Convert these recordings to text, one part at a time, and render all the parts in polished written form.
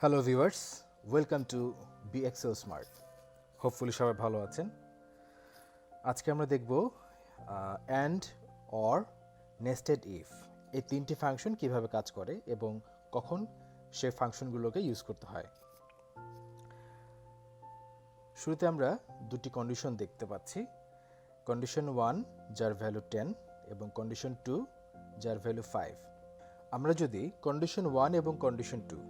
Hello viewers, welcome to B Excel Smart. Hopefully সবাই ভালো আছেন। আজকে আমরা দেখব অ্যান্ড, অর, নেস্টেড ইফ এই তিনটি ফাংশন কিভাবে কাজ করে এবং কখন সেই ফাংশনগুলোকে ইউজ করতে হয়। শুরুতে আমরা দুটি কন্ডিশন দেখতে পাচ্ছি, কন্ডিশন 1 যার ভ্যালু 10 এবং কন্ডিশন 2 যার ভ্যালু 5। আমরা যদি কন্ডিশন 1 এবং কন্ডিশন 2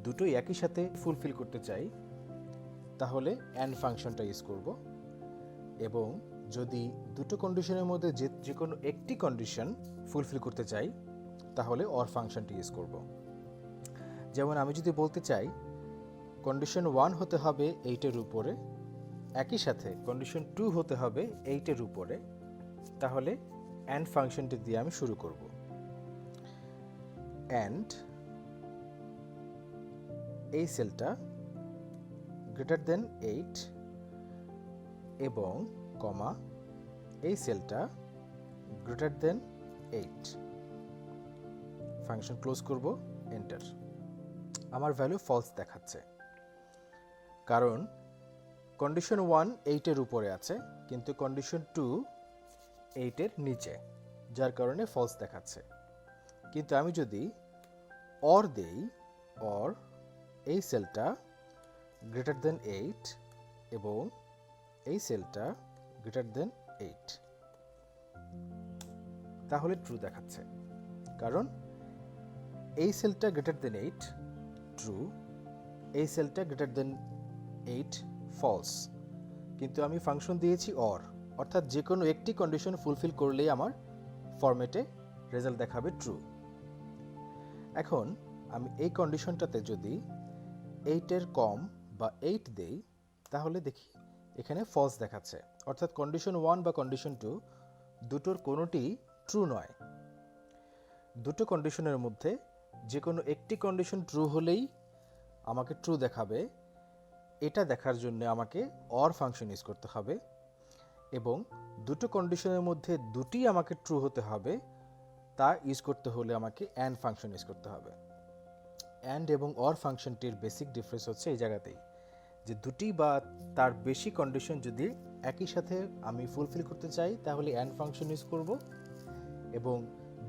দুটোই একই সাথে ফুলফিল করতে চাই তাহলে অ্যান্ড ফাংশনটা ইউজ করব, এবং যদি দুটো কন্ডিশনের মধ্যে যে কোনো একটি কন্ডিশন ফুলফিল করতে চাই তাহলে অর ফাংশনটি ইউজ করব। যেমন আমি যদি বলতে চাই কন্ডিশন 1 হতে হবে 8-এর উপরে, একই সাথে কন্ডিশন 2 হতে হবে 8-এর উপরে, তাহলে অ্যান্ড ফাংশনটি দিয়ে আমি শুরু করব। অ্যান্ড এই সেলটা গ্রেটার দেন 8 এবং কমা এই সেলটা গ্রেটার দেন 8, ফাংশন ক্লোজ করব, এন্টার। আমার ভ্যালু ফলস দেখাচ্ছে কারণ কন্ডিশন 1 8-এর উপরে আছে কিন্তু কন্ডিশন 2 8-এর নিচে, যার কারণে ফলস দেখাচ্ছে। কিন্তু আমি যদি অর দেই, অর এই সেলটা গ্রেটার দেন 8 এবং এই সেলটা গ্রেটার দেন 8, তাহলে ট্রু দেখাচ্ছে কারণ এই সেলটা গ্রেটার দেন 8 ট্রু, এই সেলটা গ্রেটার দেন 8 ফলস। কিন্তু আমি ফাংশন দিয়েছি অর, অর্থাৎ যে কোনো একটি কন্ডিশন ফুলফিল করলেই আমার ফরম্যাটে রেজাল্ট দেখাবে ট্রু। এখন আমি এই কন্ডিশনটাতে যদি 8-এর কম বা 8 দেই তাহলে দেখি এখানে ফলস দেখাচ্ছে, অর্থাৎ কন্ডিশন 1 বা কন্ডিশন 2 দুটোর কোনোটি ট্রু নয়। দুটো কন্ডিশনের মধ্যে যে কোনো একটি কন্ডিশন ট্রু হলেই আমাকে ট্রু দেখাবে। এটা দেখার জন্য আমাকে অর ফাংশন ইউজ করতে হবে, এবং দুটো কন্ডিশনের মধ্যে দুটি আমাকে ট্রু হতে হবে, তা ইউজ করতে হলে আমাকে অ্যান্ড ফাংশন ইউজ করতে হবে। অ্যান্ড এবং অর ফাংশনটির বেসিক ডিফারেন্স হচ্ছে এই জায়গাতেই, যে দুটি বা তার বেশি কন্ডিশন যদি একই সাথে আমি ফুলফিল করতে চাই তাহলে অ্যান্ড ফাংশন ইউজ করব, এবং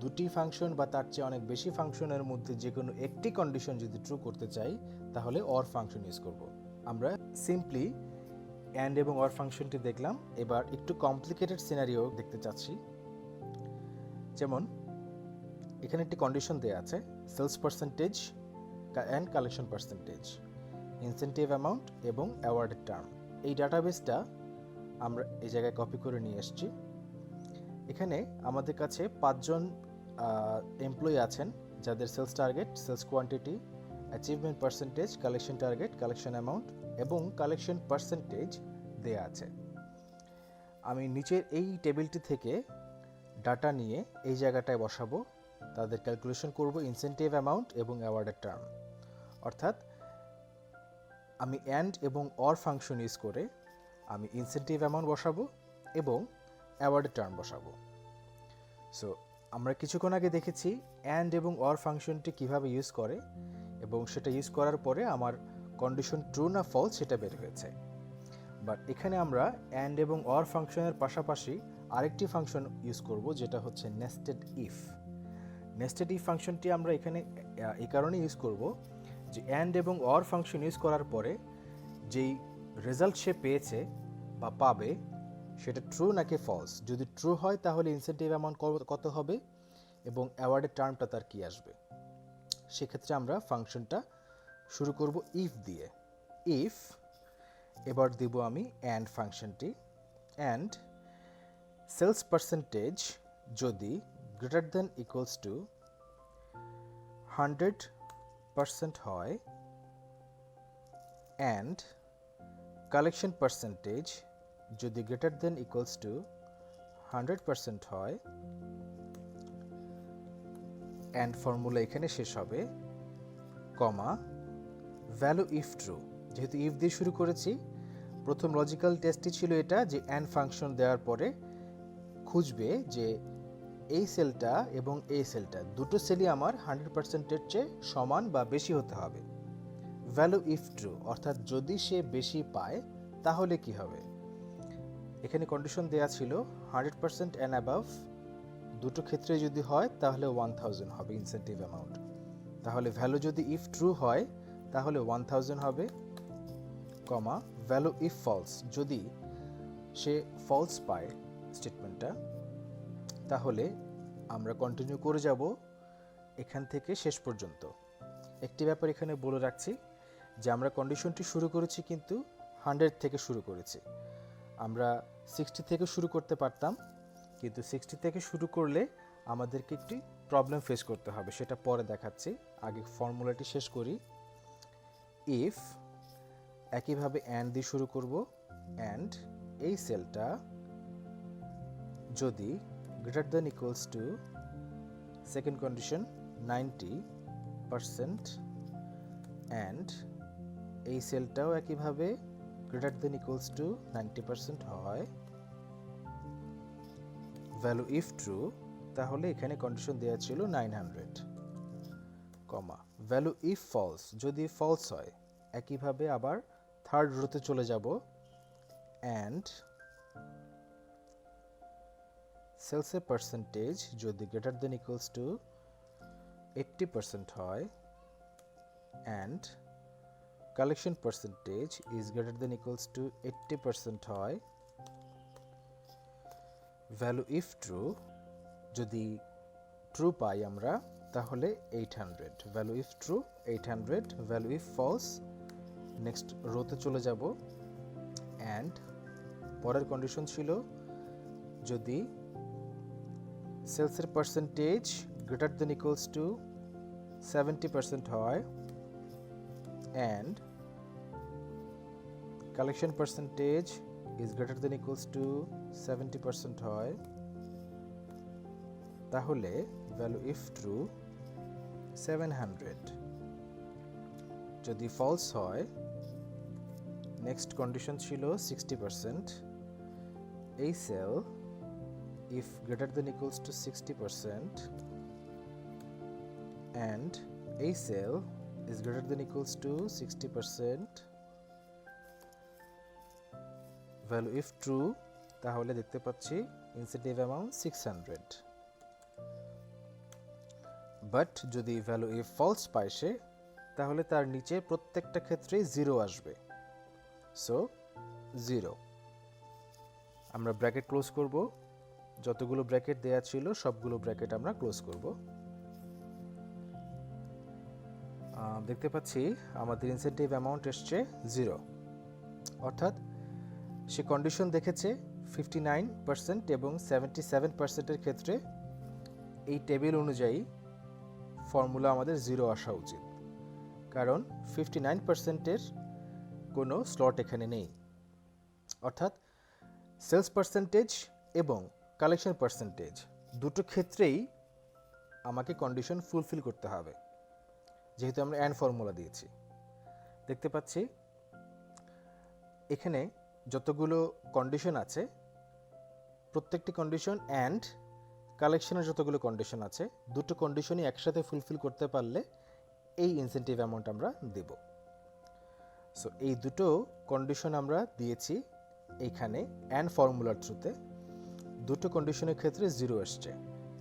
দুটি ফাংশন বা তার চেয়ে অনেক বেশি ফাংশনের মধ্যে যে কোনো একটি কন্ডিশন যদি ট্রু করতে চাই তাহলে অর ফাংশন ইউজ করব। আমরা সিম্পলি অ্যান্ড এবং অর ফাংশনটি দেখলাম, এবার একটু কমপ্লিকেটেড সিনারিও দেখতে চাচ্ছি। যেমন এখানে একটি কন্ডিশন দেওয়া আছে, sales percentage and collection percentage, incentive amount এবং অ্যাওয়ার্ডের টার্ম। এই ডাটাবেসটা আমরা এই জায়গায় কপি করে নিয়ে এসেছি। এখানে আমাদের কাছে 5 জন এমপ্লয়ি আছেন যাদের sales target, sales quantity, achievement percentage, collection target, collection amount এবং কালেকশন পার্সেন্টেজ দেয়া আছে। আমি নিচের এই টেবিলটি থেকে ডাটা নিয়ে এই জায়গাটায় বসাবো, তাদের ক্যালকুলেশন করব ইনসেন্টিভ অ্যামাউন্ট এবং অ্যাওয়ার্ডের টার্ম। অর্থাৎ আমি অ্যান্ড এবং অর ফাংশন ইউজ করে আমি ইনসেন্টিভ অ্যামাউন্ট বসাবো এবং অ্যাওয়ার্ডের টার্ম বসাবো। সো আমরা কিছুক্ষণ আগে দেখেছি অ্যান্ড এবং অর ফাংশনটি কিভাবে ইউজ করে, এবং সেটা ইউজ করার পরে আমার কন্ডিশন ট্রু না ফলস সেটা বের হয়েছে। বাট এখানে আমরা অ্যান্ড এবং অর ফাংশনের পাশাপাশি আরেকটি ফাংশন ইউজ করব, যেটা হচ্ছে নেস্টেড ইফ। নেস্টেড ইফ ফাংশনটি আমরা এখানে এই কারণে ইউজ করব যে অ্যান্ড এবং অর ফাংশন ইউজ করার পরে যেই রেজাল্ট সে পেয়েছে বা পাবে সেটা ট্রু নাকি ফলস। যদি ট্রু হয় তাহলে ইনসেন্টিভ অ্যামাউন্ট কত হবে এবং অ্যাওয়ার্ডের টার্মটা তার কি আসবে। সেক্ষেত্রে আমরা ফাংশনটা শুরু করব ইফ দিয়ে। ইফ, এবার দিব আমি অ্যান্ড ফাংশনটি, অ্যান্ড সেলস পার্সেন্টেজ যদি গ্রেটার দেন ইকুয়ালস টু 100% হয় অ্যান্ড কালেকশন পার্সেন্টেজ যদি গ্রেটার দেন ইকুয়ালস টু 100% হয়, অ্যান্ড ফর্মুলা এখানে শেষ হবে, কমা ভ্যালু ইফ ট্রু। যেহেতু ইফ দিয়ে শুরু করেছি, প্রথম লজিক্যাল টেস্টই ছিল এটা যে অ্যান্ড ফাংশন দেওয়ার পরে খুঁজবে যে এই সেলটা এবং এই সেলটা দুটো সেলই আমার 100%-এর চেয়ে সমান বা বেশি হতে হবে। ভ্যালু ইফ ট্রু, অর্থাৎ যদি সে বেশি পায় তাহলে কি হবে। এখানে কন্ডিশন দেয়া ছিল 100% অ্যান্ড অ্যাবাভ, দুটো ক্ষেত্রে যদি হয় তাহলে 1000 হবে ইনসেন্টিভ অ্যামাউন্ট। তাহলে ভ্যালু যদি ইফ ট্রু হয় তাহলে 1000 হবে, কমা ভ্যালু ইফ ফলস, যদি সে ফলস পায় স্টেটমেন্টটা, তাহলে আমরা কন্টিনিউ করে যাব এখান থেকে শেষ পর্যন্ত। একটি ব্যাপার এখানে বলে রাখছি যে আমরা কন্ডিশনটি শুরু করেছি কিন্তু 100 থেকে শুরু করেছি। আমরা 60 থেকে শুরু করতে পারতাম, কিন্তু 60 থেকে শুরু করলে আমাদেরকে একটি প্রবলেম ফেস করতে হবে, সেটা পরে দেখাচ্ছি। আগে ফর্মুলাটি শেষ করি। ইফ, একইভাবে অ্যান্ড দিয়ে শুরু করব, অ্যান্ড এই সেলটা যদি greater than equals to, second condition 90%, and এই সেলটাও একইভাবে গ্রেটার দ্যান ইকুয়ালস টু 90% হয়, ভ্যালু ইফ ট্রু, তাহলে এখানে কন্ডিশন দেওয়া ছিল 900, কমা ভ্যালু ইফ ফলস, যদি ফলস হয় একইভাবে আবার থার্ড রোতে চলে যাব, অ্যান্ড সেলসের পার্সেন্টেজ যদি গ্রেটার দেন ইকুয়ালস টু 80% হয়, and collection percentage is greater than equals to 80% হয়, ভ্যালু ইফ ট্রু, যদি ট্রু পাই আমরা তাহলে 800, value if true 800, value if false next রোতে চলে যাব, অ্যান্ড পরের কন্ডিশন ছিল যদি সেলসের percentage greater than equals to 70% হয়, and collection percentage is greater than equals to 70% হয়, তাহলে ভ্যালু ইফ ট্রু 700, যদি ফলস হয় নেক্সট কন্ডিশন ছিল 60%, এই sell if greater than equals to 60% and a cell is greater than equals to 60%, value if true, তাহলে দেখতে পাচ্ছি incentive amount 600, but যদি ভ্যালু if false পায় সে, তাহলে তার নিচে প্রত্যেকটা ক্ষেত্রে 0 আসবে, সো 0। আমরা ব্র্যাকেট ক্লোজ করব, যতগুলো ব্র্যাকেট দেয়া ছিল সবগুলো ব্র্যাকেট আমরা ক্লোজ করব। দেখতে পাচ্ছি আমাদের ইনসেন্টিভ অ্যামাউন্ট এসছে 0, অর্থাৎ সে কন্ডিশন দেখেছে 59% এবং 77%-এর ক্ষেত্রে এই টেবিল অনুযায়ী ফর্মুলা আমাদের 0 আসা উচিত, কারণ 59%-এর কোনো স্লট এখানে নেই, অর্থাৎ সেলস পার্সেন্টেজ এবং কালেকশন পার্সেন্টেজ দুটো ক্ষেত্রেই আমাকে কন্ডিশন ফুলফিল করতে হবে, যেহেতু আমরা অ্যান্ড ফর্মুলা দিয়েছি। দেখতে পাচ্ছি এখানে যতগুলো কন্ডিশন আছে প্রত্যেকটি কন্ডিশন অ্যান্ড কালেকশনের যতগুলো কন্ডিশন আছে দুটো কন্ডিশনই একসাথে ফুলফিল করতে পারলে এই ইনসেন্টিভ অ্যামাউন্ট আমরা দেব। সো এই দুটো কন্ডিশন আমরা দিয়েছি এইখানে অ্যান্ড ফর্মুলার থ্রুতে। দুটো কন্ডিশনের ক্ষেত্রে 0 আসছে।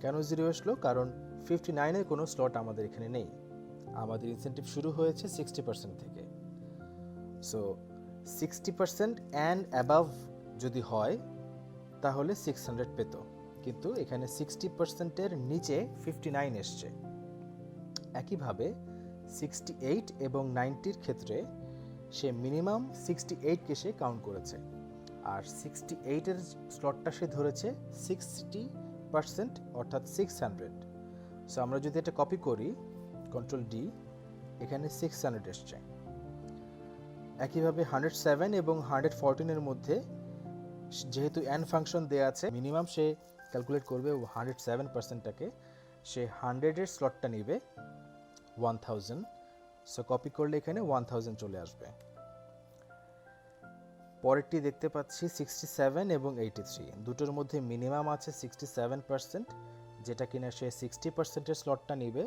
কেন 0 আসলো? কারণ 59-এর কোনো স্লট আমাদের এখানে নেই, আমাদের ইনসেন্টিভ শুরু হয়েছে 60% থেকে। সো 60% অ্যান্ড অ্যাবাভ যদি হয় তাহলে 600 পেত, কিন্তু এখানে 60%-এর নিচে 59 এসছে। একইভাবে 68 এবং 90-র ক্ষেত্রে সে মিনিমাম 68কে সে কাউন্ট করেছে, আর 68-এর স্লটটা সে ধরেছে 60% অর্থাৎ 600। সো আমরা যদি এটা কপি করি কন্ট্রোল ডি, এখানে 600 এসছে। একইভাবে 107 এবং 114-এর মধ্যে যেহেতু অ্যান্ড ফাংশন দেয়া আছে, মিনিমাম সে ক্যালকুলেট করবে 107%টাকে, সে 100-এর স্লটটা নেবে 1000। সো কপি করলে এখানে 1000 চলে আসবে। পরেরটি দেখতে পাচ্ছি 67 এবং 83, দুটোর মধ্যে মিনিমাম আছে 67%, যেটা কিনা সে 60%-এর স্লটটা নেবে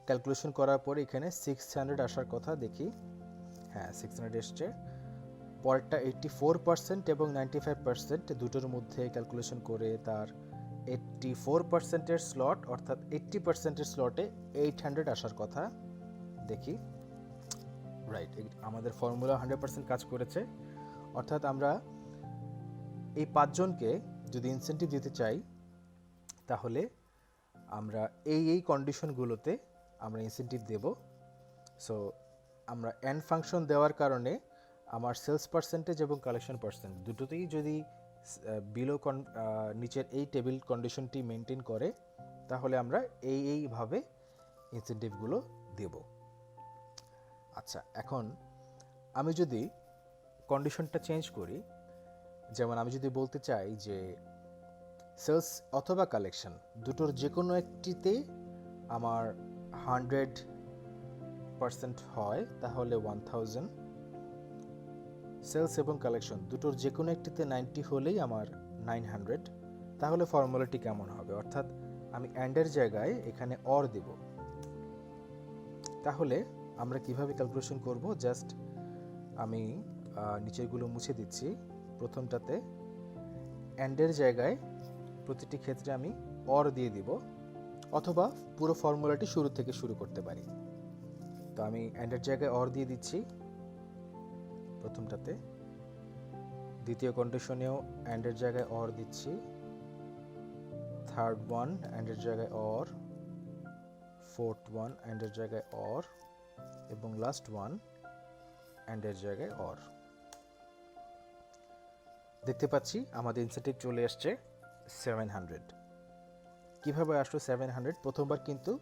ক্যালকুলেশন করার পরে এখানে 600 আসার কথা, দেখি হ্যাঁ 600 এসছে। পরেরটা 84% এবং 95% দুটোর মধ্যে ক্যালকুলেশন করে তার 84%-এর স্লট অর্থাৎ 80%-এর স্লটে 800 আসার কথা, দেখি রাইট আমাদের ফর্মুলা 100% কাজ করেছে। অর্থাৎ আমরা এই 5 জনকে যদি ইনসেন্টিভ দিতে চাই তাহলে আমরা এই কন্ডিশনগুলোতে আমরা ইনসেন্টিভ দেব। সো আমরা এন্ড ফাংশন দেওয়ার কারণে আমার সেলস পার্সেন্টেজ এবং কালেকশন পার্সেন্ট দুটোতেই যদি বিলো নিচের এই টেবিল কন্ডিশনটি মেনটেন করে তাহলে আমরা এইভাবে ইনসেন্টিভগুলো দেব। আচ্ছা, এখন আমি যদি কন্ডিশনটা চেঞ্জ করি, যেমন আমি যদি বলতে চাই যে সেলস অথবা কালেকশন দুটোর যে কোনো একটিতে আমার 100% হয় তাহলে 1000, সেলস এবং কালেকশন দুটোর যে কোনো একটিতে 90 হলেই আমার 900, তাহলে ফর্মুলাটি কেমন হবে? অর্থাৎ আমি অ্যান্ডের জায়গায় এখানে অর দেব। তাহলে আমরা কিভাবে ক্যালকুলেশন করব? জাস্ট আমি নিচেরগুলো মুছে দিচ্ছি। প্রথমটাতে অ্যান্ডের জায়গায় প্রতিটি ক্ষেত্রে আমি অর দিয়ে দিব, অথবা পুরো ফর্মুলাটি শুরু থেকে শুরু করতে পারি। তো আমি অ্যান্ডের জায়গায় অর দিয়ে দিচ্ছি প্রথমটাতে, দ্বিতীয় কন্ডিশনেও অ্যান্ডের জায়গায় অর দিচ্ছি, থার্ড ওয়ান অ্যান্ডের জায়গায় অর, ফোর্থ ওয়ান অ্যান্ডের জায়গায় অর, এবং লাস্ট ওয়ান অ্যান্ডের জায়গায় অর। দেখতে পাচ্ছি আমাদের ইনসেন্টিভ চলে আসছে 700। কিভাবে আসলো 700? প্রথমবার কিন্তু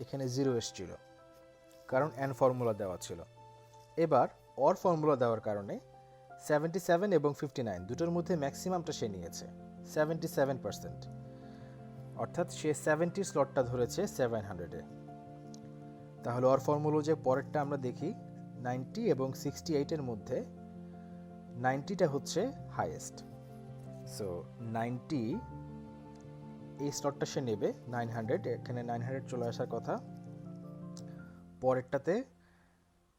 এখানে 0 এসেছিল, কারণ অ্যান্ড ফর্মুলা দেওয়া ছিল। এবার অর ফর্মুলা দেওয়ার কারণে 77 এবং 59 দুটোর মধ্যে ম্যাক্সিমামটা সে নিয়েছে 77%, অর্থাৎ সে 70 স্লটটা ধরেছে 700-এ। তাহলে অর ফর্মুলা যে পরেরটা আমরা দেখি 90 এবং 68-এর মধ্যে 90টা হচ্ছে হাইয়েস্ট। সো 90 এই স্লটটা সে নেবে 900, এখানে 900 চলে আসার কথা। পরেরটাতে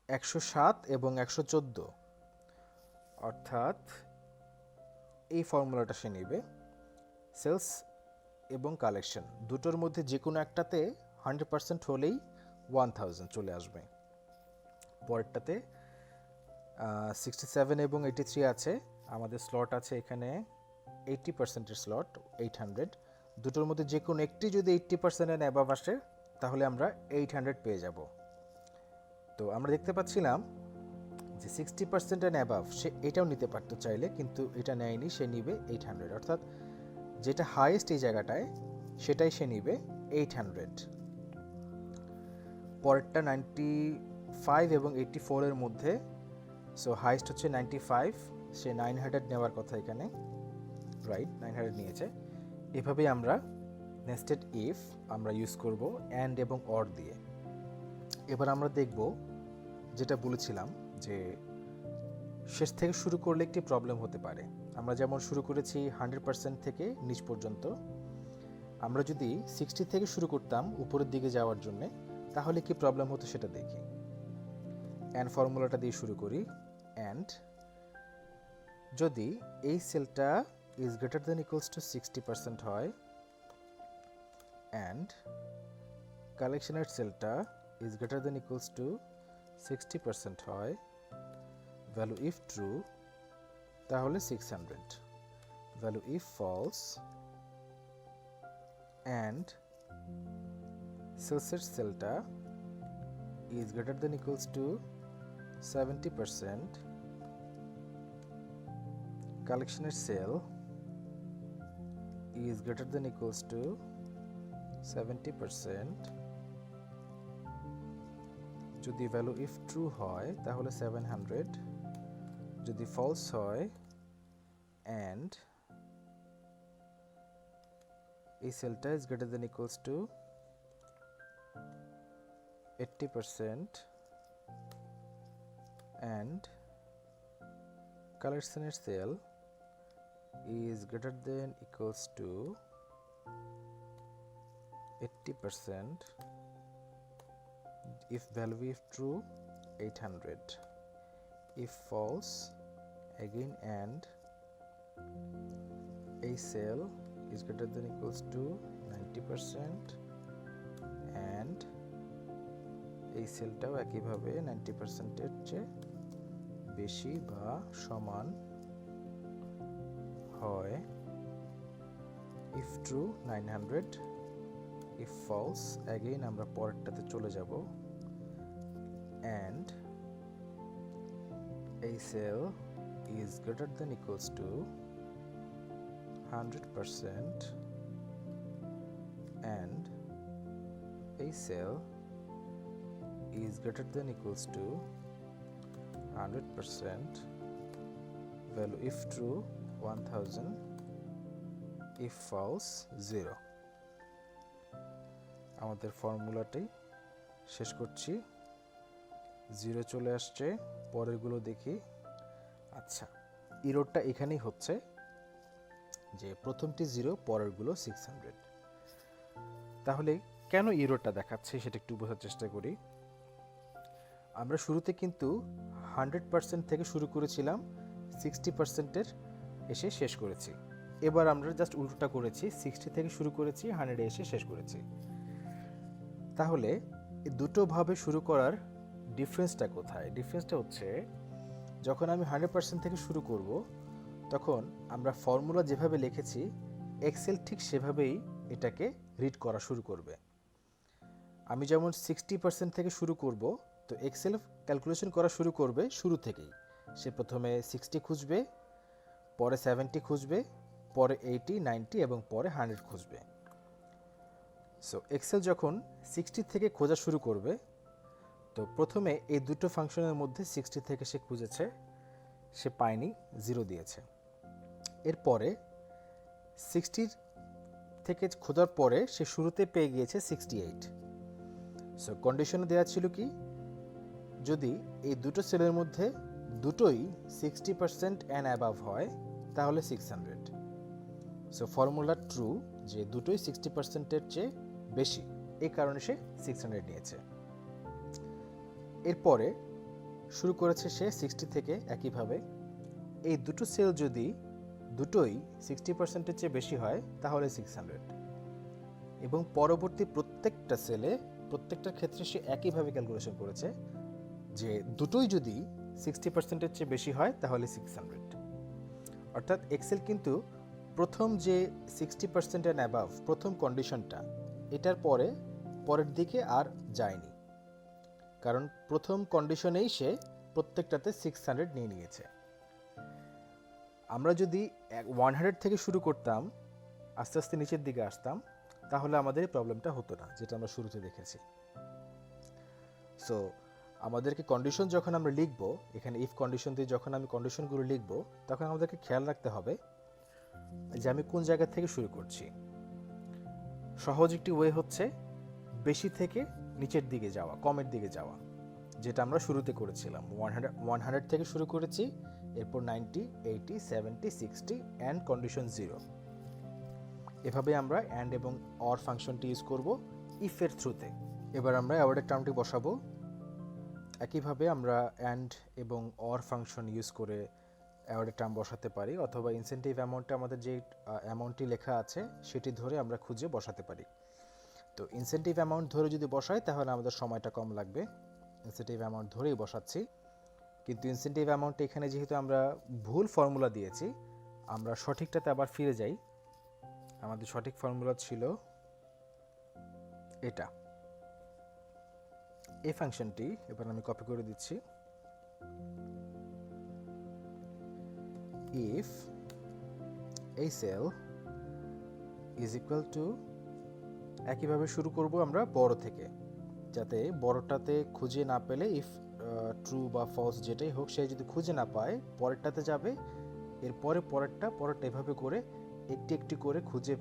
107 এবং 114, অর্থাৎ এই ফর্মুলাটা সে নেবে। সেলস এবং কালেকশন দুটোর মধ্যে যে কোনো একটাতে 100% হলেই 1000 চলে আসবে। পরেরটাতে 67 এবং 83 আছে, আমাদের স্লট আছে এখানে 80%-এর স্লট 800। দুটোর মধ্যে যে কোনো একটি যদি 80%-এর অ্যাবাভ আসে তাহলে আমরা 800 পেয়ে যাব। তো আমরা দেখতে পাচ্ছিলাম যে 60% অ্যাবাভ সে এটাও নিতে পারতো চাইলে, কিন্তু এটা নেয়নি, সে নিবে 800, অর্থাৎ যেটা হাইয়েস্ট এই জায়গাটায় সেটাই সে নিবে 800। পরেরটা 95 এবং 84-এর মধ্যে, সো হাইয়েস্ট হচ্ছে 95, সে 900 নেওয়ার কথা এখানে, রাইট 900 নিয়েছে। এভাবেই আমরা নেস্টেড ইফ আমরা ইউজ করব অ্যান্ড এবং অর দিয়ে। এবার আমরা দেখব যেটা বলেছিলাম যে শেষ থেকে শুরু করলে একটি প্রবলেম হতে পারে। আমরা যেমন শুরু করেছি 100% থেকে নিচ পর্যন্ত, আমরা যদি 60 থেকে শুরু করতাম উপরের দিকে যাওয়ার জন্য তাহলে কি প্রবলেম হতো সেটা দেখি। অ্যান্ড ফর্মুলাটা দিয়ে শুরু করি। অ্যান্ড যদি এই সেলটা is greater than equals to 60% হয় অ্যান্ড কালেকশনের সেলটা is greater than equals to 60% হয়, ভ্যালু ইফ ট্রু তাহলে 600, ভ্যালু ইফ ফলস অ্যান্ড সেলসের সেলটা is greater than equals to 70%, কালেকশনের cell is greater than equals to 70%, যদি ভ্যালু ইফ ট্রু হয় তাহলে 700, যদি ফলস হয় অ্যান্ড এই সেলটা is greater than equals to 80% and collectionের সেল is greater than equals to 80%, if value if true 800, if false again and a cell is greater than equals to 90% and এই সেলটাও একইভাবে 90%-এর চেয়ে বেশি বা সমান হয়, if true 900, if false again আমরা পরেরটাতে চলে যাব and a cell is greater than equals to 100% and a cell is greater than equals to 100%, value if true 1000, if false 0. আমাদের ফর্মুলাটি শেষ করছি, 0 চলে আসছে, পরেরগুলো দেখি। আচ্ছা, ইরোরটা এখানেই হচ্ছে যে প্রথমটি 0, পরেরগুলো 600। তাহলে কেন ইরোরটা দেখাচ্ছে সেটা একটু বোঝার চেষ্টা করি। আমরা শুরুতে কিন্তু 100% থেকে শুরু করেছিলাম, 60%-এর এসে শেষ করেছি। এবার আমরা জাস্ট উল্টোটা করেছি, 60 থেকে শুরু করেছি, 100-এ এসে শেষ করেছি। তাহলে দুটোভাবে শুরু করার ডিফারেন্সটা কোথায়? ডিফারেন্সটা হচ্ছে যখন আমি 100% থেকে শুরু করব তখন আমরা ফর্মুলা যেভাবে লিখেছি এক্সেল ঠিক সেভাবেই এটাকে রিড করা শুরু করবে। আমি যেমন 60% থেকে শুরু করব, তো এক্সেল ক্যালকুলেশন করা শুরু করবে শুরু থেকেই। সে প্রথমে 60 খুঁজবে, পরে 70 খুঁজবে, পরে 80, 90 এবং পরে 100 খুঁজবে। সো এক্সেল যখন 60 থেকে খোঁজা শুরু করবে, তো প্রথমে এই দুটো ফাংশনের মধ্যে 60 থেকে সে খুঁজেছে, সে পায়নি, 0 দিয়েছে। এরপরে 60 থেকে খোঁজার পরে সে শুরুতে পেয়ে গিয়েছে 68। সো কন্ডিশনে দেওয়া ছিল কি, যদি এই দুটো সেলের মধ্যে দুটোই 60% অ্যান্ড অ্যাবাভ হয় তাহলে 600। সো ফর্মুলা ট্রু যে দুটোই 60%-এর চেয়ে বেশি, এই কারণে সে 600 নিয়েছে। এরপরে শুরু করেছে সে 60 থেকে। একইভাবে এই দুটো সেল যদি দুটোই 60%-এর চেয়ে বেশি হয় তাহলে 600, এবং পরবর্তী প্রত্যেকটা সেলে প্রত্যেকটার ক্ষেত্রে সে একইভাবে ক্যালকুলেশন করেছে যে দুটোই যদি 60%-এর চেয়ে বেশি হয় তাহলে 600। অর্থাৎ এক্সেল কিন্তু প্রথম যে 60% অ্যান্ড অ্যাবাভ প্রথম কন্ডিশনটা, এটার পরের দিকে আর যায়নি, কারণ প্রথম কন্ডিশনেই সে প্রত্যেকটাতে 600 নিয়ে নিয়েছে। আমরা যদি 100 থেকে শুরু করতাম, আস্তে আস্তে নিচের দিকে আসতাম, তাহলে আমাদের এই প্রবলেমটা হতো না, যেটা আমরা শুরুতে দেখেছি। সো আমাদেরকে কন্ডিশন যখন আমরা লিখব, এখানে ইফ কন্ডিশন দিয়ে যখন আমি কন্ডিশনগুলো লিখব, তখন আমাদেরকে খেয়াল রাখতে হবে যে আমি কোন জায়গা থেকে শুরু করছি। সহজ একটি ওয়ে হচ্ছে বেশি থেকে নিচের দিকে যাওয়া, কমের দিকে যাওয়া, যেটা আমরা শুরুতে করেছিলাম। 100 থেকে শুরু করেছি, এরপর 90, 80, 70, 60 অ্যান্ড কন্ডিশন 0। এভাবে আমরা অ্যান্ড এবং অর ফাংশনটি ইউজ করব ইফের থ্রুতে। এবার আমরা অ্যাওয়ার্ডের টার্মটি বসাবো। একইভাবে আমরা অ্যান্ড এবং অর ফাংশন ইউজ করে অ্যাওয়ার্ডের টার্ম বসাতে পারি, অথবা ইনসেন্টিভ অ্যামাউন্টে আমাদের যে অ্যামাউন্টটি লেখা আছে সেটি ধরে আমরা খুঁজে বসাতে পারি। তো ইনসেন্টিভ অ্যামাউন্ট ধরে যদি বসাই তাহলে আমাদের সময়টা কম লাগবে, ইনসেন্টিভ অ্যামাউন্ট ধরেই বসাচ্ছি। কিন্তু ইনসেন্টিভ অ্যামাউন্ট এখানে যেহেতু আমরা ভুল ফর্মুলা দিয়েছি, আমরা সঠিকটাতে আবার ফিরে যাই। আমাদের সঠিক ফর্মুলা ছিল এটা। এই ফাংশনটি এবার আমি কপি করে দিচ্ছি। if a cell is equal to, একইভাবে শুরু করব আমরা বড় থেকে, যাতে বড়টাতে খুঁজে না পেলে ইফ ট্রু বা ফলস যেটাই হোক, সে যদি খুঁজে না পায় পরেরটাতে যাবে, এরপরে পরেরটা এভাবে করে একটি একটি করে খুঁজে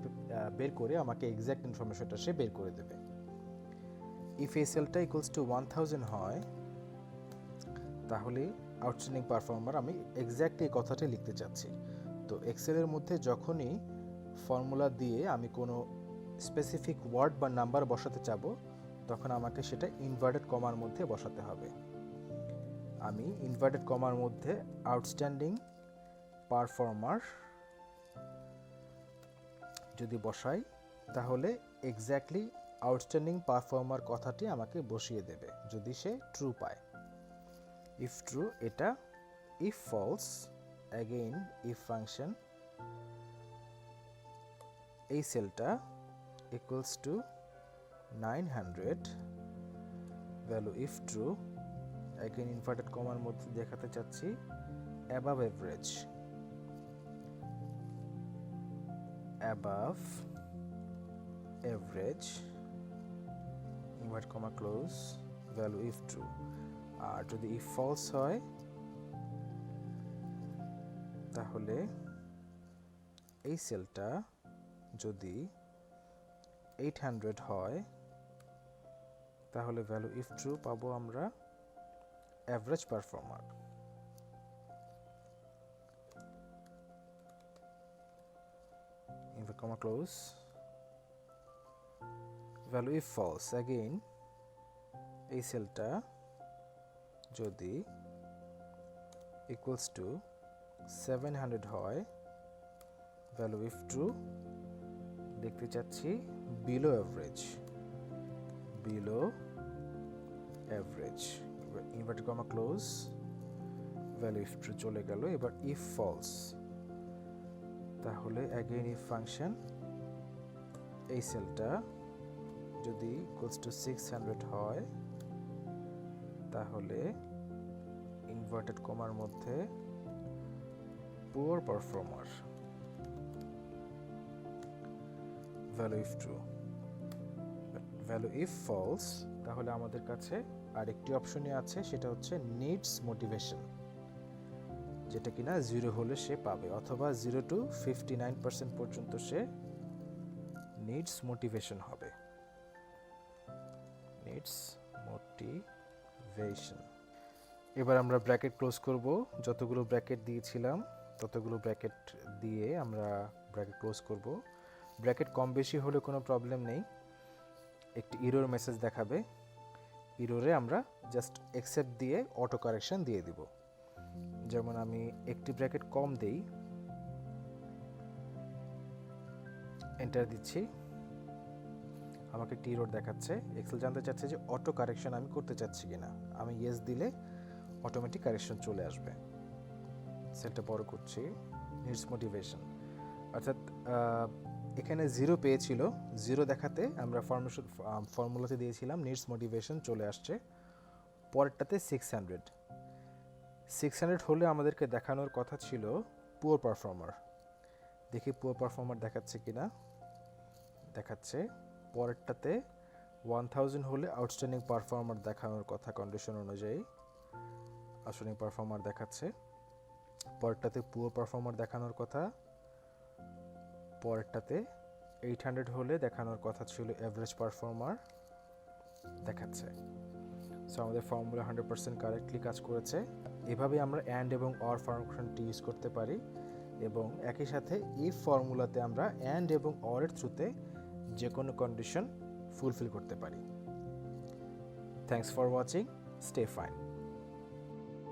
বের করে আমাকে এক্স্যাক্ট ইনফরমেশনটা সে বের করে দেবে। ইফ এই সেলটা ইকুয়ালস টু 1000 হয়, তাহলে আউটস্ট্যান্ডিং পারফর্মার, আমি এক্স্যাক্টলি এই কথাটি লিখতে চাচ্ছি। তো এক্সেলের মধ্যে যখনই ফর্মুলা দিয়ে আমি কোনো স্পেসিফিক ওয়ার্ড বা নাম্বার বসাতে চাবো, তখন আমাকে সেটা ইনভার্টেড কমার মধ্যে বসাতে হবে। আমি ইনভার্টেড কমার মধ্যে আউটস্ট্যান্ডিং পারফর্মার যদি বসাই তাহলে এক্স্যাক্টলি আউটস্ট্যান্ডিং পারফর্মার কথাটি আমাকে বসিয়ে দেবে যদি সে ট্রু পায়। ইফ ট্রু এটা, if false again if function, এই সেলটা equals to 900, value if true, again inverted কমার মধ্যে দেখাতে চাচ্ছি above average, above average invert comma close, value if true. আর যদি ইফ ফলস হয় তাহলে এই সেলটা যদি 800 হয় তাহলে ভ্যালু ইফ ট্রু পাবো আমরা average performer. Invert comma close, value if false again এই সেলটা যদি ইকুয়ালস টু 700 হয়, ভ্যালু ইফ ট্রু দেখতে চাচ্ছি below average, below average, inverted comma close, value if true চলে গেল। এবার ইফ ফলস তাহলে অ্যাগেইন ইফ ফাংশন, এই সেলটা যদি ইকুয়ালস টু 600 হয় তাহলে ইনভার্টেড কমার মধ্যে poor performer, value if true, value if false তাহলে আমাদের কাছে আরেকটি অপশনই আছে, সেটা হচ্ছে নিডস মোটিভেশন, যেটা কিনা 0 হলে সে পাবে, অথবা 0 to 59% পর্যন্ত সে নিডস মোটিভেশন হবে। Needs motivation. এবার আমরা ব্র্যাকেট ক্লোজ করব, যতগুলো ব্র্যাকেট দিয়েছিলাম ততগুলো ব্র্যাকেট দিয়ে আমরা ব্র্যাকেট ক্লোজ করব। ব্র্যাকেট কম বেশি হলে কোনো প্রবলেম নেই, একটি ইরর মেসেজ দেখাবে, ইররে আমরা জাস্ট অ্যাকসেপ্ট দিয়ে অটো কারেকশন দিয়ে দিব। যেমন আমি একটি ব্র্যাকেট কম দেই, এন্টার দিচ্ছি, আমাকে একটি ইরর দেখাচ্ছে, এক্সেল জানতে চাচ্ছে যে অটো কারেকশন আমি করতে চাচ্ছি কিনা। আমি ইয়েস দিলে অটোমেটিক কারেকশন চলে আসবে। সেলটা বড় করছি, নিডস মোটিভেশন, অর্থাৎ এখানে 0 পেয়েছিল, 0 দেখাতে আমরা ফর্মুলাতে দিয়েছিলাম নিডস মোটিভেশন, চলে আসছে। পরেরটাতে 600 হলে আমাদেরকে দেখানোর কথা ছিল পুয়ার পারফর্মার। দেখি পুয়ার পারফর্মার দেখাচ্ছে কিনা, দেখাচ্ছে। পরেরটাতে 1000 হলে আউটস্ট্যান্ডিং পারফর্মার দেখানোর কথা কন্ডিশন অনুযায়ী, আউটস্ট্যান্ডিং পারফর্মার দেখাচ্ছে। পরেরটাতে পুয়ার পারফর্মার দেখানোর কথা, পরেরটাতে 800 হলে দেখানোর কথা ছিল এভারেজ পারফর্মার, দেখাচ্ছে। সো আমাদের ফর্মুলা 100% কারেক্টলি কাজ করেছে। এভাবে আমরা অ্যান্ড এবং অর ফাংশনটি ইউজ করতে পারি, এবং একই সাথে ইফ ফর্মুলাতে আমরা অ্যান্ড এবং অর এর থ্রুতে যে কোনো কন্ডিশন ফুলফিল করতে পারি। Thanks for watching, stay fine.